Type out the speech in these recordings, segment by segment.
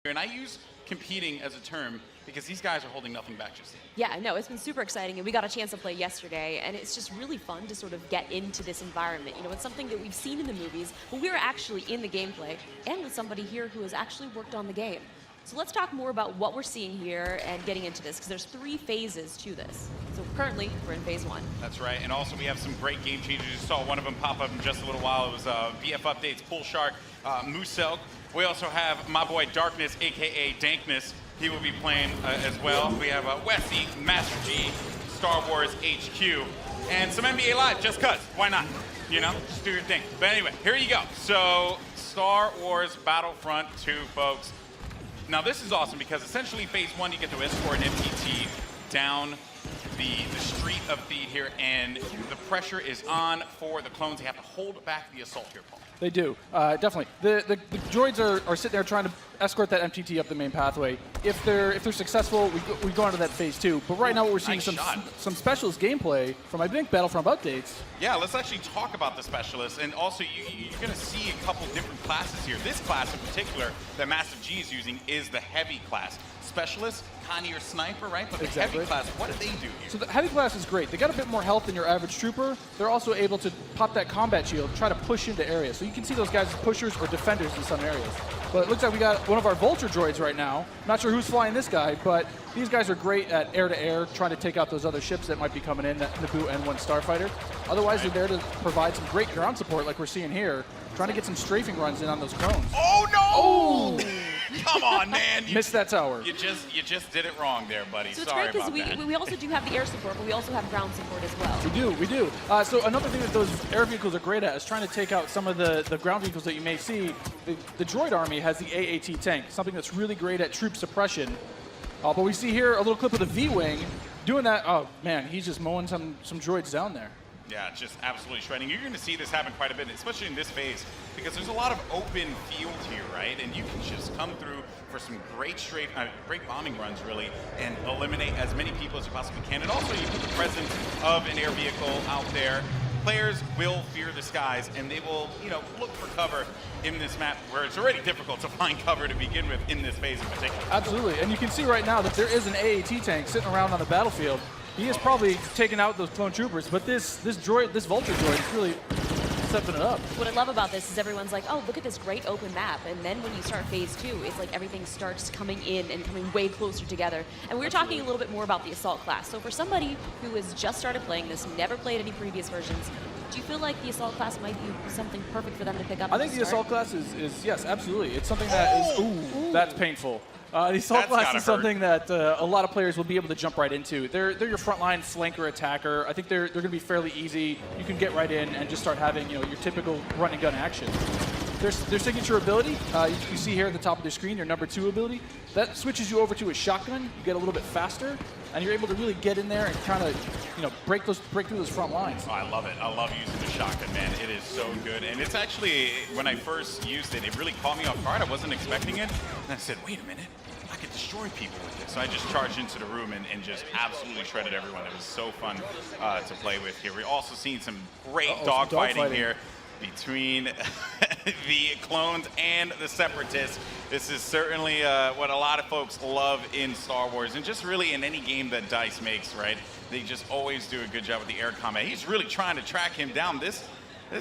And I use competing as a term because these guys are holding nothing back just yet. Yeah, no, it's been super exciting, and we got a chance to play yesterday, and it's just really fun to sort of get into this environment. You know, it's something that we've seen in the movies, but we were actually in the gameplay, and with somebody here who has actually worked on the game. So let's talk more about what we're seeing here and getting into this, because there's 3 phases to this. So currently, we're in phase 1. That's right, and also we have some great game changers. You saw one of them pop up in just a little while. It was VF Updates, Pool Shark, Moosel. We also have my boy Darkness, aka Dankness. He will be playing as well. We have Westy, Master G, Star Wars HQ, and some NBA Live, just cuz. Why not? You know, just do your thing. But anyway, here you go. So, Star Wars Battlefront 2, folks. Now this is awesome because essentially phase 1, you get to escort an MTT down the street of Theed here, and the pressure is on for the clones. They have to hold back the assault here, Paul. They do, definitely. The droids are sitting there trying to escort that MTT up the main pathway. If they're successful, we go on to that phase 2. But right now, what we're seeing some specialist gameplay from, I think, Battlefront updates. Yeah, let's actually talk about the specialists, and also you're going to see a couple different classes here. This class in particular that Master G is using is the heavy class. Specialist, kind of your sniper, right? But the heavy class, what do they do here? So the heavy class is great. They got a bit more health than your average trooper. They're also able to pop that combat shield, try to push into areas. So you can see those guys as pushers or defenders in some areas. But it looks like we got one of our Vulture droids right now. Not sure who's flying this guy, but these guys are great at air-to-air, trying to take out those other ships that might be coming in, that Naboo N1 Starfighter. Otherwise, they're there to provide some great ground support like we're seeing here, trying to get some strafing runs in on those clones. Oh, no! Oh! Come on, man. Missed that tower. You just did it wrong there, buddy. So Sorry it's great about that. because we also do have the air support, but we also have ground support as well. We do. So another thing that those air vehicles are great at is trying to take out some of the ground vehicles that you may see. The droid army has the AAT tank, something that's really great at troop suppression. But we see here a little clip of the V-Wing doing that. Oh, man, he's just mowing some droids down there. Yeah, just absolutely shredding. You're going to see this happen quite a bit, especially in this phase, because there's a lot of open field here, right? And you can just come through for some great great bombing runs, really, and eliminate as many people as you possibly can. And also, you put the presence of an air vehicle out there. Players will fear the skies, and they will, look for cover in this map where it's already difficult to find cover to begin with in this phase in particular. Absolutely, and you can see right now that there is an AAT tank sitting around on the battlefield. He is probably taking out those clone troopers, but this Vulture droid is really stepping it up. What I love about this is everyone's like, oh, look at this great open map. And then when you start phase 2, it's like everything starts coming in and coming way closer together. And we were talking a little bit more about the assault class. So for somebody who has just started playing this, never played any previous versions, do you feel like the assault class might be something perfect for them to pick up? I think the assault class is yes, absolutely. It's something that is, ooh, that's painful. The assault class is something that a lot of players will be able to jump right into. They're your frontline flanker attacker. I think they're going to be fairly easy. You can get right in and just start having your typical run and gun action. Their signature ability, you see here at the top of the screen, your number 2 ability, that switches you over to a shotgun. You get a little bit faster, and you're able to really get in there and kind of break through those front lines. Oh, I love it. I love using the shotgun, man. It is so good. And it's actually, when I first used it, it really caught me off guard. I wasn't expecting it. And I said, wait a minute. I could destroy people with this. So I just charged into the room and just absolutely shredded everyone. It was so fun to play with here. We're also seeing some great dogfighting here between the clones and the separatists. This is certainly what a lot of folks love in Star Wars, and just really in any game that DICE makes, right? They just always do a good job with the air combat. He's really trying to track him down. This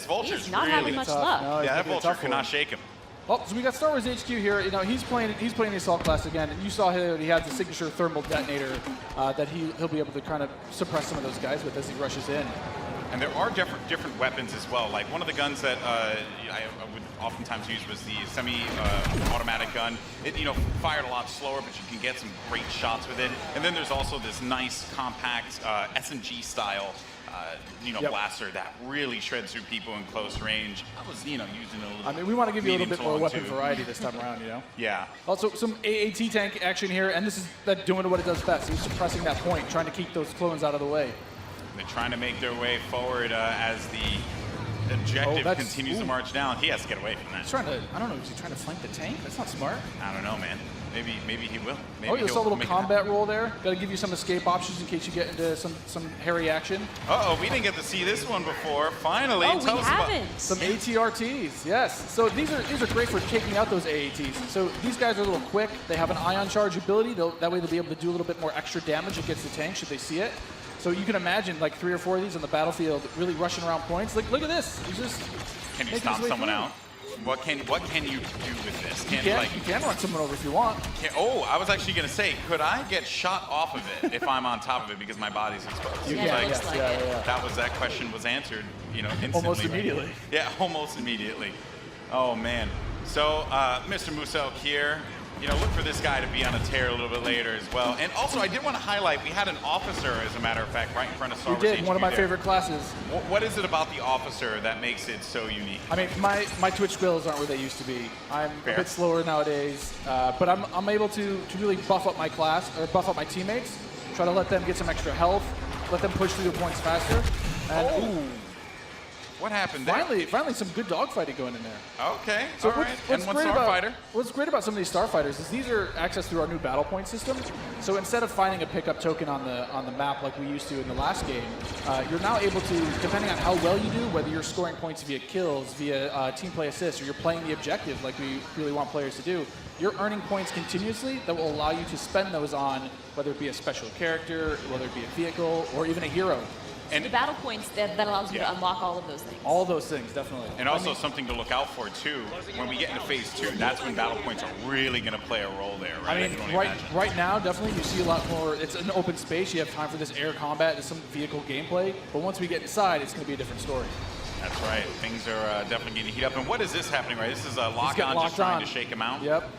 Vulture's not really having much luck. No, yeah, that Vulture cannot shake him. Oh, so we got Star Wars HQ here. He's playing the assault class again, and you saw here he has the signature thermal detonator that he'll be able to kind of suppress some of those guys with as he rushes in. And there are different weapons as well. Like one of the guns that I would oftentimes use was the semi-automatic gun. It fired a lot slower, but you can get some great shots with it. And then there's also this nice compact SMG style blaster that really shreds through people in close range. I was using it a little. I mean, we want to give you a little bit more weapon variety this time around, Yeah. Also, some AAT tank action here, and this is that doing what it does best. He's suppressing that point, trying to keep those clones out of the way. They're trying to make their way forward as the objective continues to march down. He has to get away from that. He's trying to, I don't know, is he trying to flank the tank? That's not smart. I don't know, man. Maybe he will. Maybe Oh, you saw a little make it combat roll there. Got to give you some escape options in case you get into some hairy action. Uh-oh, we didn't get to see this one before. Finally, Oh, tell we us about haven't. Some ATRTs, yes. So these are great for taking out those AATs. So these guys are a little quick. They have an ion charge ability. That way they'll be able to do a little bit more extra damage against the tank should they see it. So you can imagine like 3 or 4 of these on the battlefield really rushing around points. Like, look at this. He's just Can you making stop his way someone through. out? What can you do with this? You can run someone over if you want. Oh, I was actually gonna say, could I get shot off of it if I'm on top of it because my body's exposed? You Yeah, can, it looks yes, like yeah, it. yeah. That question was answered, instantly. Almost immediately. Yeah, almost immediately. Oh man. So, Mr. Muselk here. Look for this guy to be on a tear a little bit later as well. And also, I did want to highlight, we had an officer, as a matter of fact, right in front of Star We Wars did, one of my HQ favorite classes. What is it about the officer that makes it so unique? I mean, my Twitch skills aren't where they used to be. I'm Fair. a bit slower nowadays, but I'm able to really buff up my class, or buff up my teammates, try to let them get some extra health, let them push through the points faster. And, ooh, What happened there? finally some good dogfighting going in there. Okay, So all right. And one starfighter. What's great about some of these starfighters is these are accessed through our new battle point system. So instead of finding a pickup token on the map like we used to in the last game, you're now able to, depending on how well you do, whether you're scoring points via kills, via team play assists, or you're playing the objective like we really want players to do, you're earning points continuously that will allow you to spend those on whether it be a special character, whether it be a vehicle, or even a hero. And the battle points that allows you to unlock all of those things. All those things, definitely. And also something to look out for too. When we get into phase 2, that's when battle points are really going to play a role there, right? I mean, can only imagine. right now, definitely you see a lot more. It's an open space. You have time for this air combat, there's some vehicle gameplay. But once we get inside, it's going to be a different story. That's right. Things are definitely going to heat up. And what is this happening, right? This is a lock-on just trying to shake him out? Yep.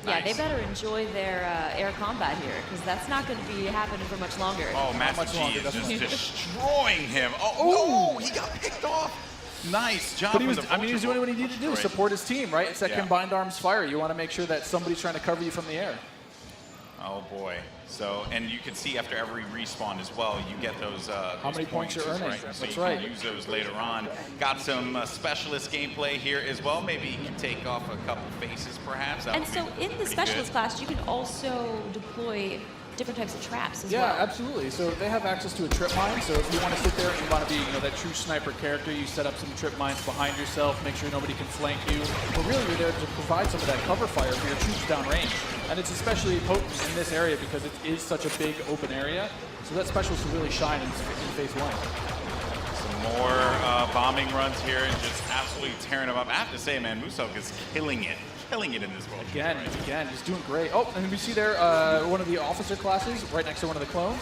Yeah, Nice. they better enjoy their air combat here, because that's not going to be happening for much longer. Oh, Master much G longer, is just definitely. destroying him. Oh, no, he got picked off. Nice job. But he from was, the he was doing what he needed to do, Right. support his team, right? It's that Yeah. combined arms fire. You want to make sure that somebody's trying to cover you from the air. Oh boy. So, and you can see after every respawn as well, you get those. How many points you're earning. Right? So That's you right. can use those later on. Got some specialist gameplay here as well. Maybe you can take off a couple faces, perhaps. That And would so be in the pretty specialist good. class, you can also deploy different types of traps as Yeah, well. absolutely. So they have access to a trip mine. So if you want to sit there and you want to be, that true sniper character, you set up some trip mines behind yourself, make sure nobody can flank you. But really, you're there to provide some of that cover fire for your troops downrange. And it's especially potent in this area because it is such a big open area. So that specialist will really shine in phase 1. Some more bombing runs here and just absolutely tearing them up. I have to say, man, Muselk is killing it in this world. Again, he's doing great. Oh, and we see there one of the officer classes right next to one of the clones.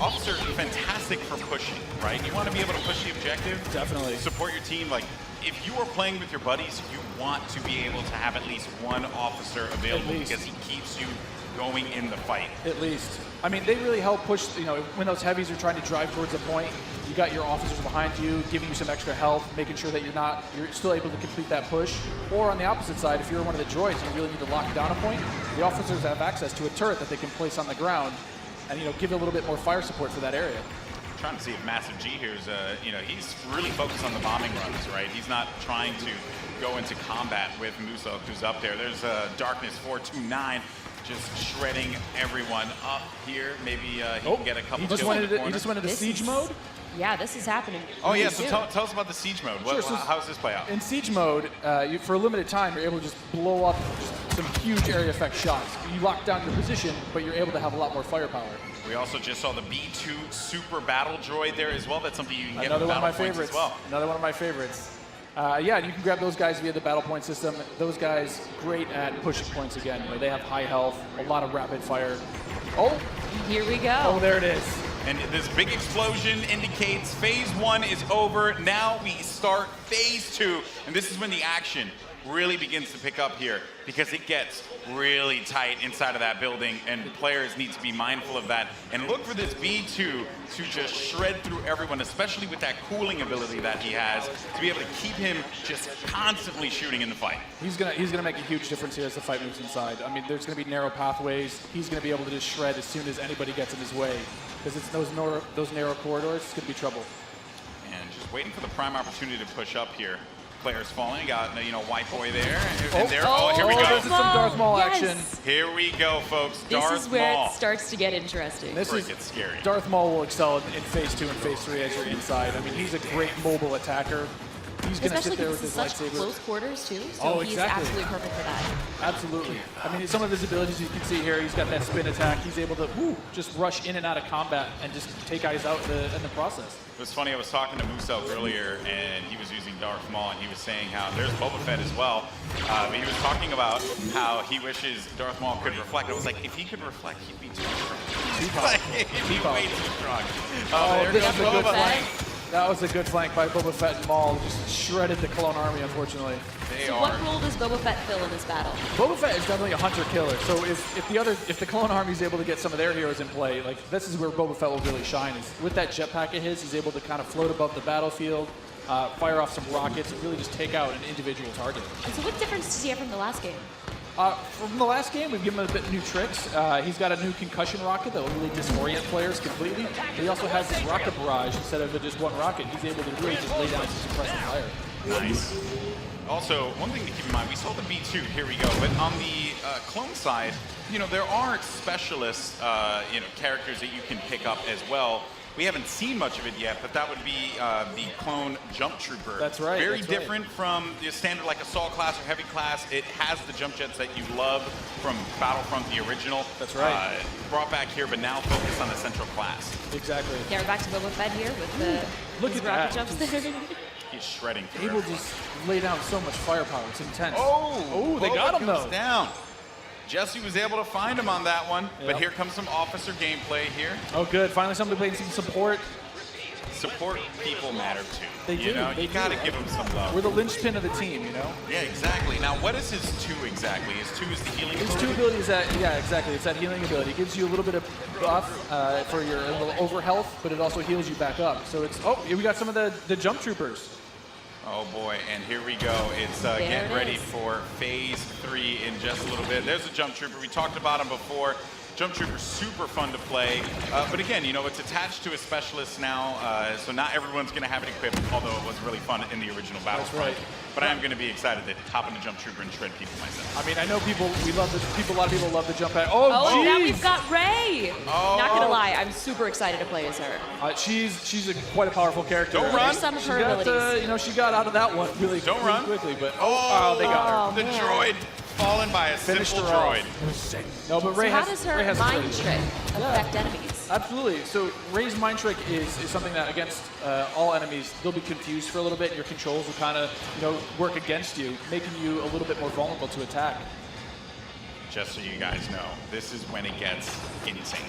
Officer, fantastic for pushing, right? You want to be able to push the objective. Definitely. Support your team. Like, if you are playing with your buddies, you want to be able to have at least one officer available At least. because he keeps you going in the fight. At least. I mean, they really help push, when those heavies are trying to drive towards a point, you got your officers behind you, giving you some extra health, making sure that you're still able to complete that push. Or on the opposite side, if you're one of the droids and you really need to lock down a point, the officers have access to a turret that they can place on the ground and, give a little bit more fire support for that area. I'm trying to see if Massive G here is, he's really focused on the bombing runs, right? He's not trying to go into combat with Muselk, who's up there. There's Darkness 429. Just shredding everyone up here. Maybe he can get a couple He just kills in the went corner. into This siege is- mode. Yeah, this is happening. Oh, yeah, really so soon. tell us about the siege mode. Sure, so How does this play out? In siege mode, for a limited time, you're able to just blow up just some huge area effect shots. You lock down your position, but you're able to have a lot more firepower. We also just saw the B2 Super Battle Droid there as well. That's something you can get Another with one of my Battle Points favorites. as well. Another one of my favorites. Yeah, you can grab those guys via the battle point system. Those guys, great at pushing points again. They have high health, a lot of rapid fire. Oh, Here we go. oh, there it is. And this big explosion indicates phase 1 is over. Now we start phase 2. And this is when the action really begins to pick up here because it gets really tight inside of that building and players need to be mindful of that and look for this B2 to just shred through everyone, especially with that cooling ability that he has, to be able to keep him just constantly shooting in the fight. He's gonna make a huge difference here as the fight moves inside. I mean, there's gonna be narrow pathways. He's gonna be able to just shred as soon as anybody gets in his way because it's those narrow corridors. It's gonna be trouble. And just waiting for the prime opportunity to push up here. players falling. Got White Boy there, and there. Oh, here we This go. is some Darth Maul action. Here we go, folks. This Darth is where Maul. it starts to get interesting. This is It's scary. Darth Maul will excel in Phase 2 and Phase 3 as you're inside. I mean, he's a great mobile attacker. He's going to sit Especially there because with it's his such lightsaber. close quarters, too. So Oh, he's exactly. absolutely perfect for that. Absolutely. I mean, some of his abilities you can see here, he's got that spin attack. He's able to just rush in and out of combat and just take guys out in the process. It was funny, I was talking to Musel earlier, and he was using Darth Maul, and he was saying how there's Boba Fett as well. But he was talking about how he wishes Darth Maul could reflect. I was like, if he could reflect, he'd be too strong. He'd be way too strong. There this goes is a good Boba flank. Fett. That was a good flank by Boba Fett and Maul. Just shredded the clone army, unfortunately. So what role does Boba Fett fill in this battle? Boba Fett is definitely a hunter-killer. So if the clone army is able to get some of their heroes in play, like this is where Boba Fett will really shine. Is with that jetpack of his, he's able to kind of float above the battlefield, fire off some rockets, and really just take out an individual target. And so what difference does he have from the last game? From the last game, we've given him a bit new tricks. He's got a new concussion rocket that will really disorient players completely. But he also has this rocket barrage instead of just one rocket. He's able to really just lay down some suppressive fire. Nice. Also, one thing to keep in mind, we saw the B2, here we go, but on the clone side, there are specialist, characters that you can pick up as well. We haven't seen much of it yet, but that would be the clone jump trooper. That's right. Very different from the standard like assault class or heavy class. It has the jump jets that you love from Battlefront, the original. That's right. Brought back here, but now focused on the central class. Exactly. Yeah, we're back to Boba Fett here with the Look his at rocket that. jumps there. He's shredding through Able to everyone. just lay down so much firepower. It's intense. Oh, they got him goes though. down. Jesse was able to find him on that one, Yep. but here comes some officer gameplay here. Oh, good. Finally, somebody playing some support. Support people matter too. They do. You gotta give them some love. We're the linchpin of the team, Yeah, exactly. Now, what is his 2 exactly? His 2 is the healing His ability? 2 abilities, exactly. It's that healing ability. It gives you a little bit of buff for your little over health, but it also heals you back up. So it's, we got some of the jump troopers. Oh boy, and here we go. It's getting it ready is. for phase 3 in just a little bit. There's a jump trooper. We talked about him before. Jump trooper, super fun to play. But again, it's attached to a specialist now, so not everyone's going to have it equipped, although it was really fun in the original Battlefront. right. But I am going to be excited to hop in the jump trooper and shred people myself. I mean, I know a lot of people love the jump pad. Oh, Oh, and now jeez. we've got Ray. Oh. Not gonna lie, I'm super excited to play as her. She's quite a powerful character. Don't run. There's some of She her got, abilities. she got out of that one really, Don't really run. quickly, but Oh, they got her. the man. droid fallen by a Finished simple her off. droid. No, but So Ray how has, does Ray her has mind abilities. trick affect enemies? Absolutely. So Ray's mind trick is something that against all enemies, they'll be confused for a little bit. And your controls will kind of work against you, making you a little bit more vulnerable to attack. Just so you guys know, this is when it gets insane.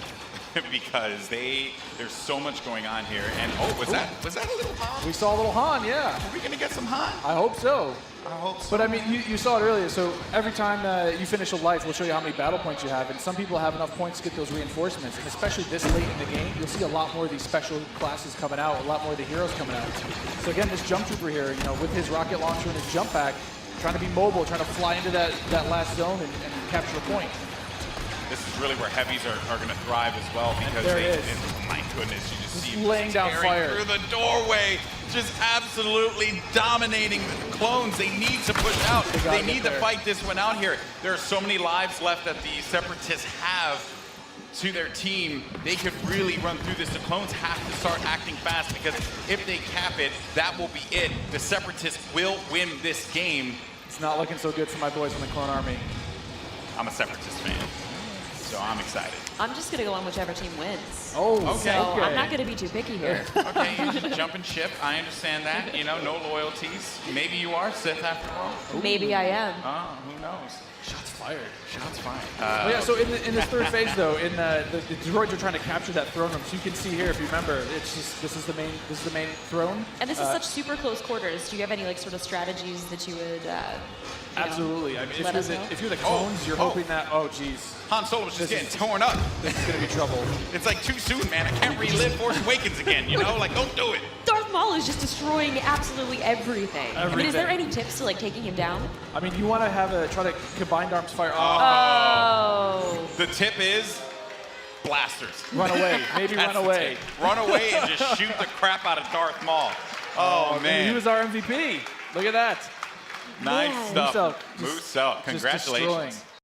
Because there's so much going on here. And was that a little Han? We saw a little Han, yeah. Are we gonna get some Han? I hope so. I hope so. But I mean, you saw it earlier. So every time you finish a life, we'll show you how many battle points you have. And some people have enough points to get those reinforcements. And especially this late in the game, you'll see a lot more of these special classes coming out, a lot more of the heroes coming out. So again, this jump trooper here, with his rocket launcher and his jump pack, trying to be mobile, trying to fly into that last zone and capture a point. This is really where heavies are going to thrive as well because There it is. my goodness, you just see laying down tearing fire. through the doorway, just absolutely dominating the clones. They need to push out. They gotta They get need to there. fight this one out here. There are so many lives left that the Separatists have to their team. They could really run through this. The clones have to start acting fast because if they cap it, that will be it. The Separatists will win this game. It's not looking so good for my boys in the Clone Army. I'm a Separatist fan, so I'm excited. I'm just gonna go on whichever team wins. Oh, Okay. So I'm not gonna be too picky here. Okay, you jump and ship. I understand that. No loyalties. Maybe you are Sith after all. Maybe I am. Who knows? Shots fired. Shots fired. Oh, yeah, so in this third phase, though, in the droids are trying to capture that throne room. So you can see here, if you remember, it's just this is the main throne. And this is such super close quarters. Do you have any sort of strategies that you would? Absolutely. I mean, let us know? if you're the clones, you're hoping that. Oh, geez, Han Solo was just This getting is- torn up. this is gonna be trouble. It's like too soon, man. I can't relive Force Awakens again. Don't do it. Darth Maul is just destroying absolutely everything. I mean, is there any tips to taking him down? I mean, you want to try to combined arms fire. Oh. The tip is blasters. Run away. Maybe That's run the away. tip. Run away and just shoot the crap out of Darth Maul. Oh, I mean, man. he was our MVP. Look at that. Nice Man. stuff. Moose Moose Elk, Just congratulations. destroying.